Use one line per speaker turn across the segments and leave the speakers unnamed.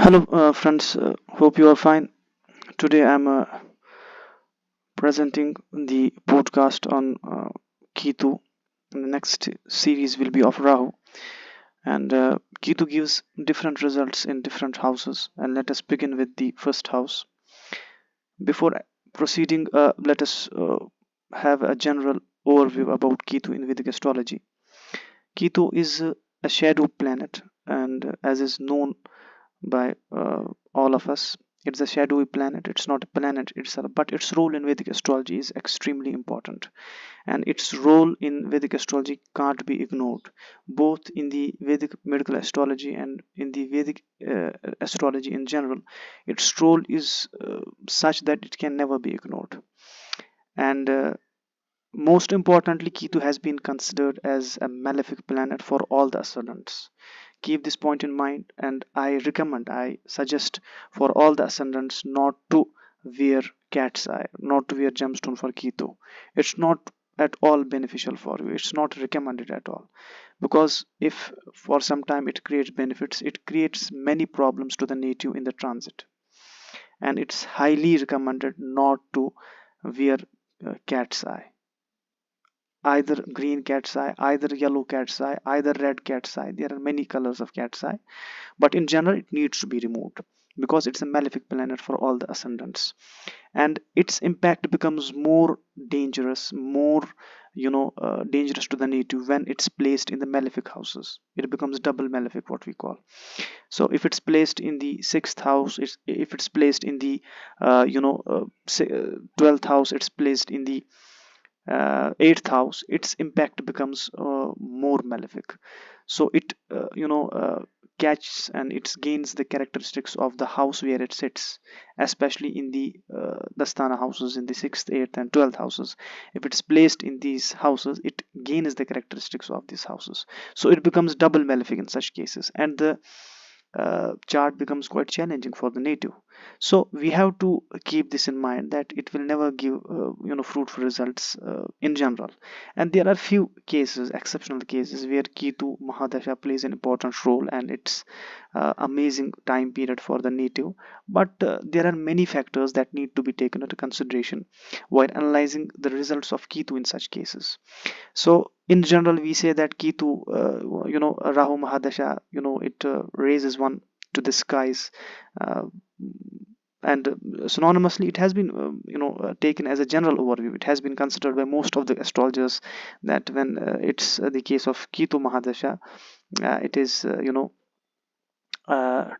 Hello, friends. Hope you are fine. Today I'm presenting the podcast on Ketu. And the next series will be of Rahu. And Ketu gives different results in different houses. And let us begin with the first house. Before proceeding, let us have a general overview about Ketu in Vedic astrology. Ketu is a shadow planet, and as is known by all of us, it's a shadowy planet. It's not a planet itself, but its role in Vedic astrology is extremely important, and its role in Vedic astrology can't be ignored, both in the Vedic medical astrology and in the Vedic astrology in general. Its role is such that it can never be ignored. And most importantly, Ketu has been considered as a malefic planet for all the ascendants. Keep this point in mind, and I suggest for all the ascendants not to wear cat's eye, not to wear gemstone for Ketu. It's not at all beneficial for you. It's not recommended at all, because if for some time it creates benefits, it creates many problems to the native in the transit, and it's highly recommended not to wear cat's eye, either green cat's eye, either yellow cat's eye, either red cat's eye. There are many colors of cat's eye, but in general it needs to be removed because it's a malefic planet for all the ascendants, and its impact becomes more dangerous, more dangerous to the native when it's placed in the malefic houses. It becomes double malefic, what we call. So if it's placed in the sixth house, if it's placed in the 12th house, it's placed in the eighth house, its impact becomes more malefic. So it catches and it gains the characteristics of the house where it sits, especially in the dastana houses, in the sixth, eighth and 12th houses. If it's placed in these houses, it gains the characteristics of these houses, so it becomes double malefic in such cases, and the chart becomes quite challenging for the native. So we have to keep this in mind, that it will never give fruitful results in general. And there are few cases, exceptional cases, where Ketu Mahadasha plays an important role, and it's amazing time period for the native. But there are many factors that need to be taken into consideration while analyzing the results of Ketu in such cases. So in general, we say that Ketu, Rahu Mahadasha, it raises one to the skies, uh, and synonymously it has been taken as a general overview. It has been considered by most of the astrologers that when it's the case of Ketu Mahadasha, it is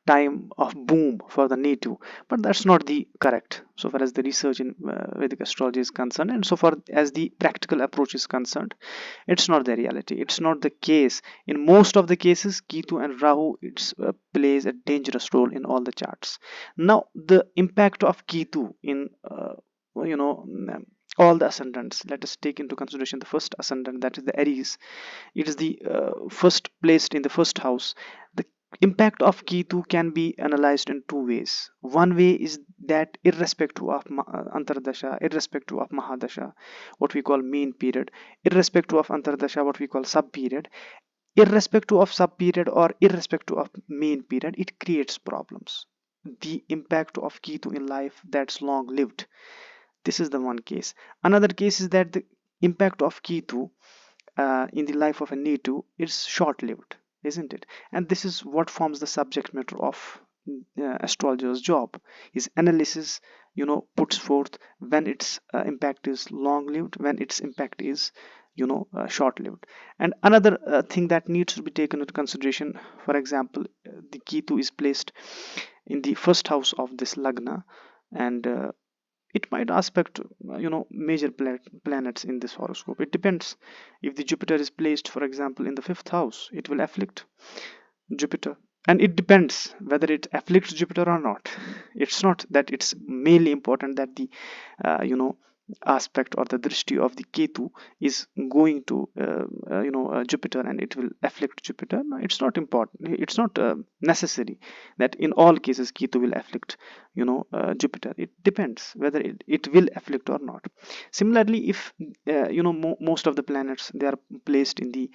time of boom for the native. But that's not the correct, so far as the research in Vedic astrology is concerned, and so far as the practical approach is concerned, it's not the reality. It's not the case. In most of the cases, Ketu and Rahu, it's plays a dangerous role in all the charts. Now the impact of Ketu in you know um, all the ascendants, let us take into consideration the first ascendant, that is the Aries. It is the first placed in the first house. The impact of Ketu can be analyzed in two ways. One way is that irrespective of Antardasha, irrespective of Mahadasha, what we call mean period, irrespective of Antardasha, what we call sub period, irrespective of sub period or irrespective of mean period, it creates problems. The impact of Ketu in life, that's long lived. This is the one case. Another case is that the impact of Ketu in the life of a native is short lived, isn't it? And this is what forms the subject matter of astrologer's job. His analysis puts forth when its impact is long lived, when its impact is short lived. And another thing that needs to be taken into consideration, for example, the Ketu is placed in the first house of this lagna, and it might aspect major planets in this horoscope. It depends. If the Jupiter is placed, for example, in the fifth house, it will afflict Jupiter. And it depends whether it afflicts Jupiter or not. It's not that it's mainly important that the aspect or the drishti of the Ketu is going to Jupiter, and it will afflict Jupiter. No, it's not important, it's not necessary that in all cases Ketu will afflict Jupiter. It depends whether it will afflict or not. Similarly, if most of the planets, they are placed in the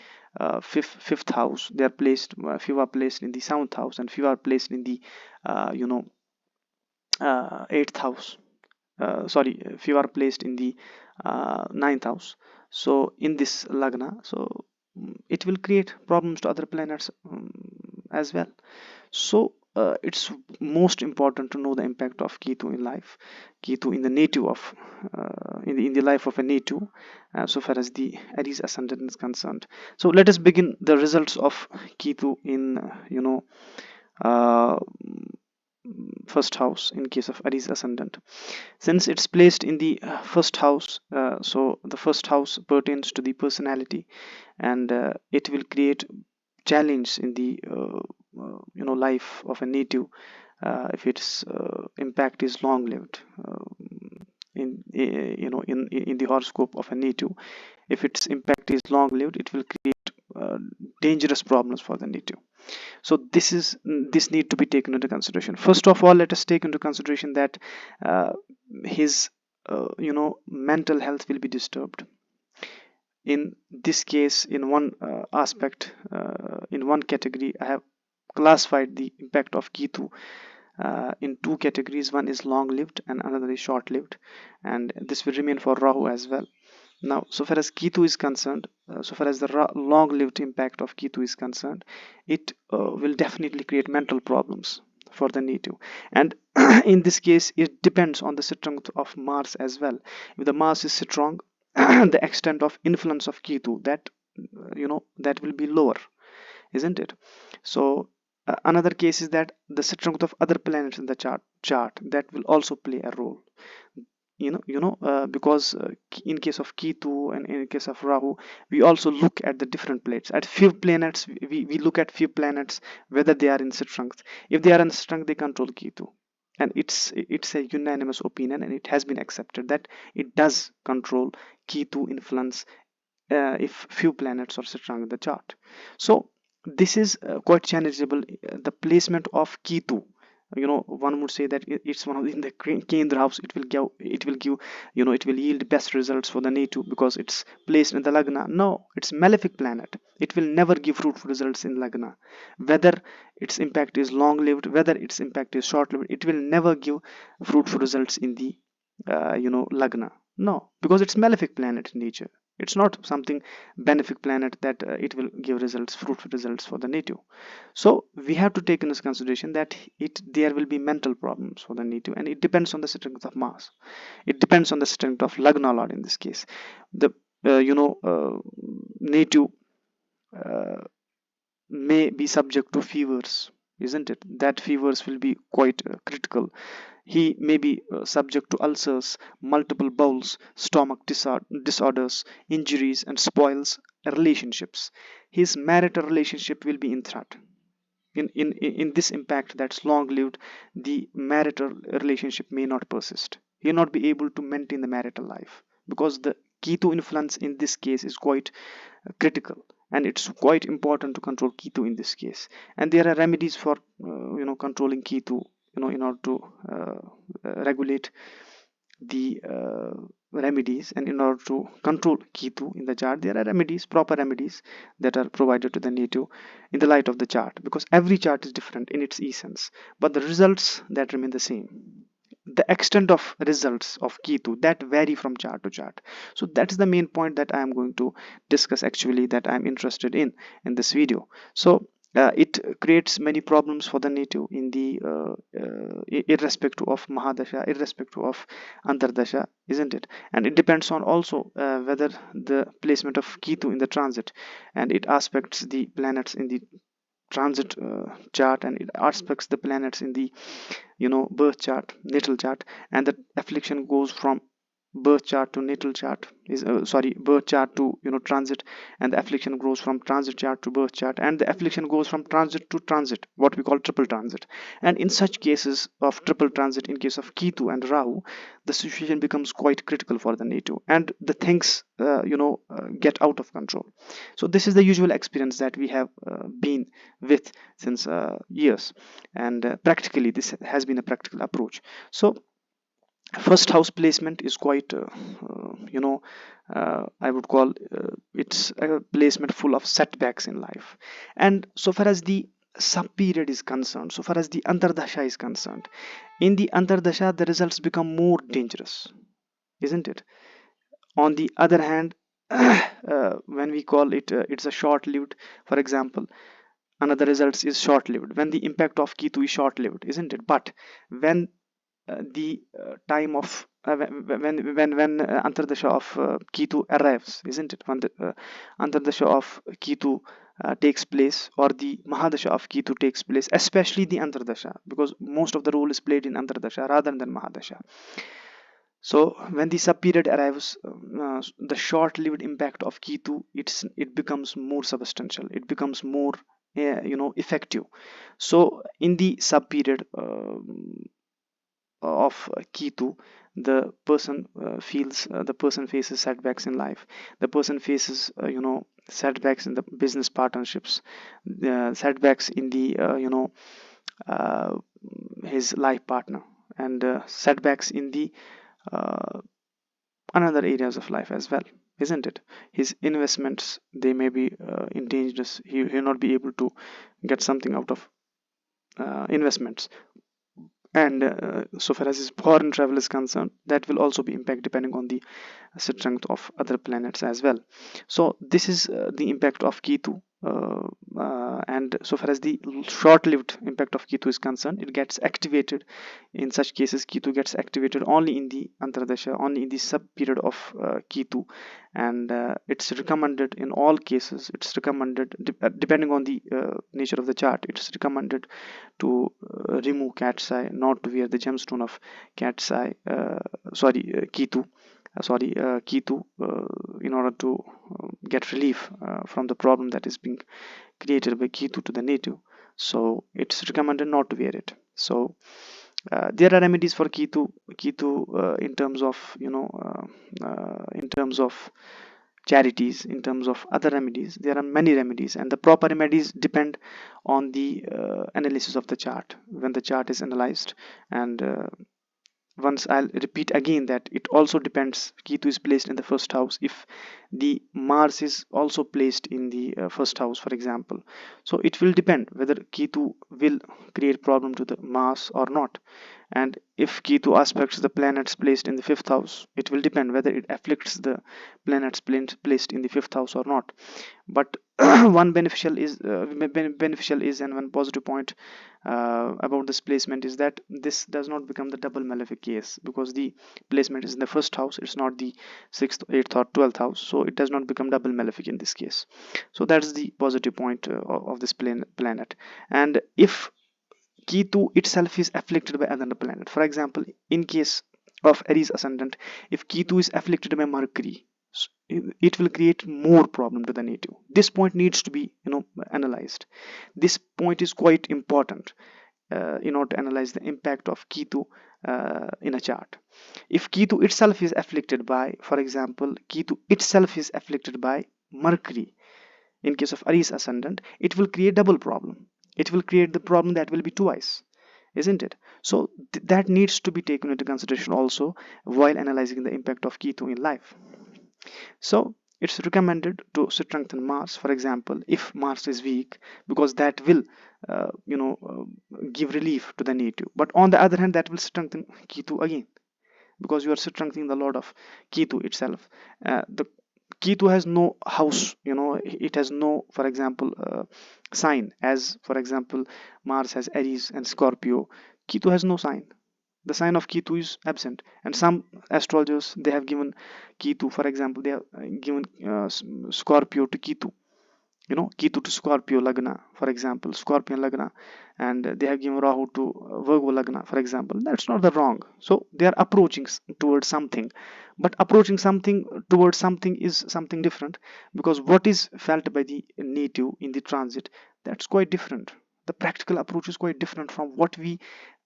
fifth house, they are placed, few are placed in the seventh house, and few are placed in the eighth house. Sorry, if you are placed in the ninth house, so in this lagna, so it will create problems to other planets as well. So it's most important to know the impact of Ketu in life, Ketu in the native of in the life of a native, so far as the Aries ascendant is concerned. So let us begin the results of Ketu in uh, first house in case of Aries ascendant. Since it's placed in the first house, so the first house pertains to the personality, and it will create challenge in the life of a native if its impact is long lived. In the horoscope of a native, if its impact is long lived, it will create dangerous problems for the native. So this need to be taken into consideration. First of all, let us take into consideration that his mental health will be disturbed. In this case, in one aspect, in one category, I have classified the impact of Ketu in two categories. One is long lived and another is short lived, and this will remain for Rahu as well. Now, so far as Ketu is concerned, so far as the long-lived impact of Ketu is concerned, it will definitely create mental problems for the native. And in this case, it depends on the strength of Mars as well. If the Mars is strong, the extent of influence of Ketu, that that will be lower, isn't it? So another case is that the strength of other planets in the chart that will also play a role. Because in case of Ketu and in case of Rahu, we also look at the different plates. At few planets, we look at few planets whether they are in strength. If they are in strength, they control Ketu, and it's a unanimous opinion, and it has been accepted that it does control Ketu influence if few planets are strong in the chart. So this is quite challengeable. The placement of Ketu, one would say that it's one of in the Kendra house, it will yield best results for the native because it's placed in the lagna. No, it's malefic planet. It will never give fruitful results in lagna, whether its impact is long lived, whether its impact is short lived. It will never give fruitful results in the lagna. No, because it's malefic planet in nature. It's not something benefic planet that it will give results, fruitful results for the native. So we have to take into consideration that there will be mental problems for the native, and it depends on the strength of Mars. It depends on the strength of Lagna Lord in this case. The native uh, may be subject to fevers, isn't it? That fevers will be quite critical. He may be subject to ulcers, multiple bowels, stomach disorders, injuries, and spoils relationships. His marital relationship will be in threat. In this impact that's long lived, the marital relationship may not persist. He will not be able to maintain the marital life because the Ketu influence in this case is quite critical, and it's quite important to control Ketu in this case. And there are remedies for controlling Ketu, in order to regulate the remedies, and in order to control Ketu in the chart, there are remedies, proper remedies that are provided to the native in the light of the chart, because every chart is different in its essence, but the results that remain the same. The extent of results of Ketu that vary from chart to chart. So that is the main point that I am going to discuss, actually, that I am interested in this video. So it creates many problems for the native in the irrespective of Mahadasha, irrespective of Antardasha, isn't it? And it depends on also whether the placement of Ketu in the transit, and it aspects the planets in the transit chart, and it aspects the planets in the birth chart, natal chart, and the affliction goes from birth chart to natal chart is birth chart to transit, and the affliction goes from transit chart to birth chart, and the affliction goes from transit to transit, what we call triple transit. And in such cases of triple transit, in case of Ketu and Rahu, the situation becomes quite critical for the native, and the things get out of control. So this is the usual experience that we have been with since years, and practically this has been a practical approach. So first house placement is quite I would call it's a placement full of setbacks in life. And so far as the sub period is concerned, so far as the antardasha is concerned, in the antardasha the results become more dangerous, isn't it? On the other hand, when we call it it's a short lived, for example, another results is short lived when the impact of Ketu is short lived, isn't it? But when the time of when antardasha of Ketu arrives, isn't it? When the antardasha of Ketu takes place, or the mahadasha of Ketu takes place, especially the antardasha, because most of the role is played in antardasha rather than mahadasha. So when the sub period arrives, the short-lived impact of Ketu, it becomes more substantial, it becomes more effective. So in the sub period of Ketu, the person faces setbacks in life. The person faces setbacks in the business partnerships, setbacks in the uh, his life partner, and setbacks in the uh, another areas of life as well, isn't it? His investments, they may be in dangerous. He'll not be able to get something out of investments. And so far as his foreign travel is concerned, that will also be impact depending on the strength of other planets as well. So this is the impact of Ketu, and so far as the short-lived impact of Ketu is concerned, it gets activated. In such cases, Ketu gets activated only in the antardasha, only in the sub period of Ketu, and it's recommended in all cases. It's recommended depending on the nature of the chart. It's recommended to remove cat's eye, not to wear the gemstone of cat's eye. Ketu. Ketu, in order to get relief from the problem that is being created by Ketu to the native. So it's recommended not to wear it. So there are remedies for Ketu in terms of in terms of charities, in terms of other remedies. There are many remedies, and the proper remedies depend on the analysis of the chart. When the chart is analyzed, and once I'll repeat again that it also depends, Ketu is placed in the first house if the Mars is also placed in the first house, for example. So it will depend whether Ketu will create problem to the Mars or not. And if Ketu aspects the planets placed in the fifth house, it will depend whether it afflicts the planets placed in the fifth house or not. But one beneficial is and one positive point about this placement is that this does not become the double malefic case, because the placement is in the first house. It's not the 6th, 8th or 12th house, so it does not become double malefic in this case. So that's the positive point of this planet. And if Ketu itself is afflicted by another planet, for example, in case of Aries ascendant, if Ketu is afflicted by Mercury, it will create more problem to the native. This point needs to be analyzed. This point is quite important in order to analyze the impact of Ketu in a chart. If Ketu itself is afflicted by, for example, Ketu itself is afflicted by Mercury, in case of Aries ascendant, it will create double problem. It will create the problem that will be twice, isn't it? So that needs to be taken into consideration also while analyzing the impact of Ketu in life. So it's recommended to strengthen Mars, for example, if Mars is weak, because that will give relief to the native. But on the other hand, that will strengthen Ketu again, because you are strengthening the lord of Ketu itself. The Ketu has no house, it has no, for example, sign. As for example, Mars has Aries and Scorpio, Ketu has no sign. The sign of Ketu is absent, and some astrologers, they have given Ketu, for example, they have given Scorpio to Ketu, Ketu to Scorpio Lagna, for example, Scorpion Lagna, and they have given Rahu to Virgo Lagna, for example. That's not the wrong. So they are approaching towards something, but approaching something towards something is something different, because what is felt by the native in the transit, that's quite different. The practical approach is quite different from what we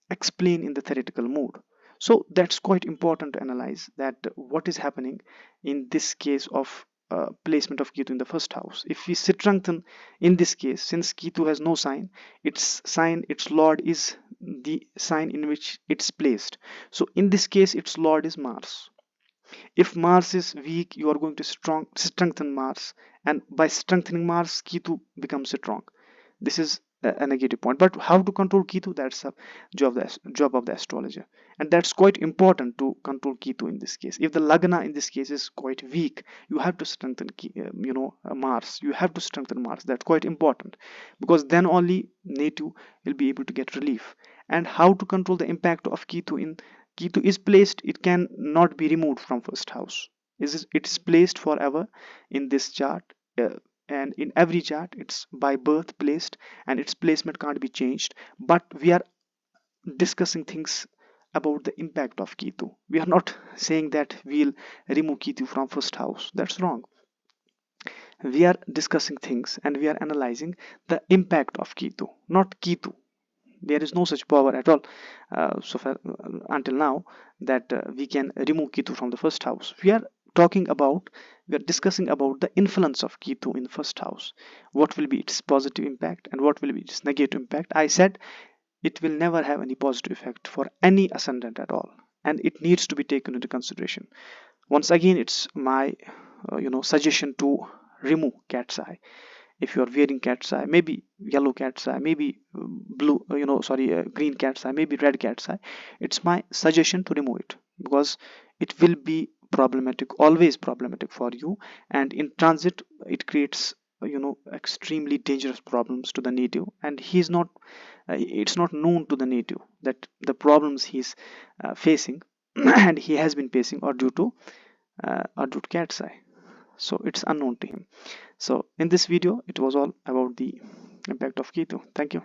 explain in the theoretical mode. So that's quite important to analyze that what is happening in this case of placement of Ketu in the first house. If we strengthen in this case, since Ketu has no sign, its lord is the sign in which it's placed. So in this case, its lord is Mars. If Mars is weak, you are going to strengthen Mars, and by strengthening Mars, Ketu becomes strong. This is a negative point. But how to control Ketu? That's a job of the astrologer, and that's quite important to control Ketu in this case. If the Lagna in this case is quite weak, you have to strengthen Mars. You have to strengthen Mars. That's quite important, because then only native will be able to get relief. And how to control the impact of Ketu is placed, it can not be removed from first house. It is placed forever in this chart, and in every chart it's by birth placed, and its placement can't be changed. But we are discussing things about the impact of Ketu. We are not saying that we'll remove Ketu from first house. That's wrong. We are discussing things and we are analyzing the impact of Ketu, not Ketu. There is no such power at all, so far until now, that we can remove Ketu from the first house. We are discussing about the influence of Ketu in the first house. What will be its positive impact and what will be its negative impact? I said it will never have any positive effect for any ascendant at all, and it needs to be taken into consideration. Once again, it's my suggestion to remove cat's eye. If you are wearing cat's eye, maybe yellow cat's eye, maybe blue green cat's eye, maybe red cat's eye, it's my suggestion to remove it, because it will be problematic, always problematic for you, and in transit it creates extremely dangerous problems to the native, and he's not it's not known to the native that the problems he's facing and he has been facing are due to cat's eye. So it's unknown to him. So in this video, it was all about the impact of Ketu. Thank you.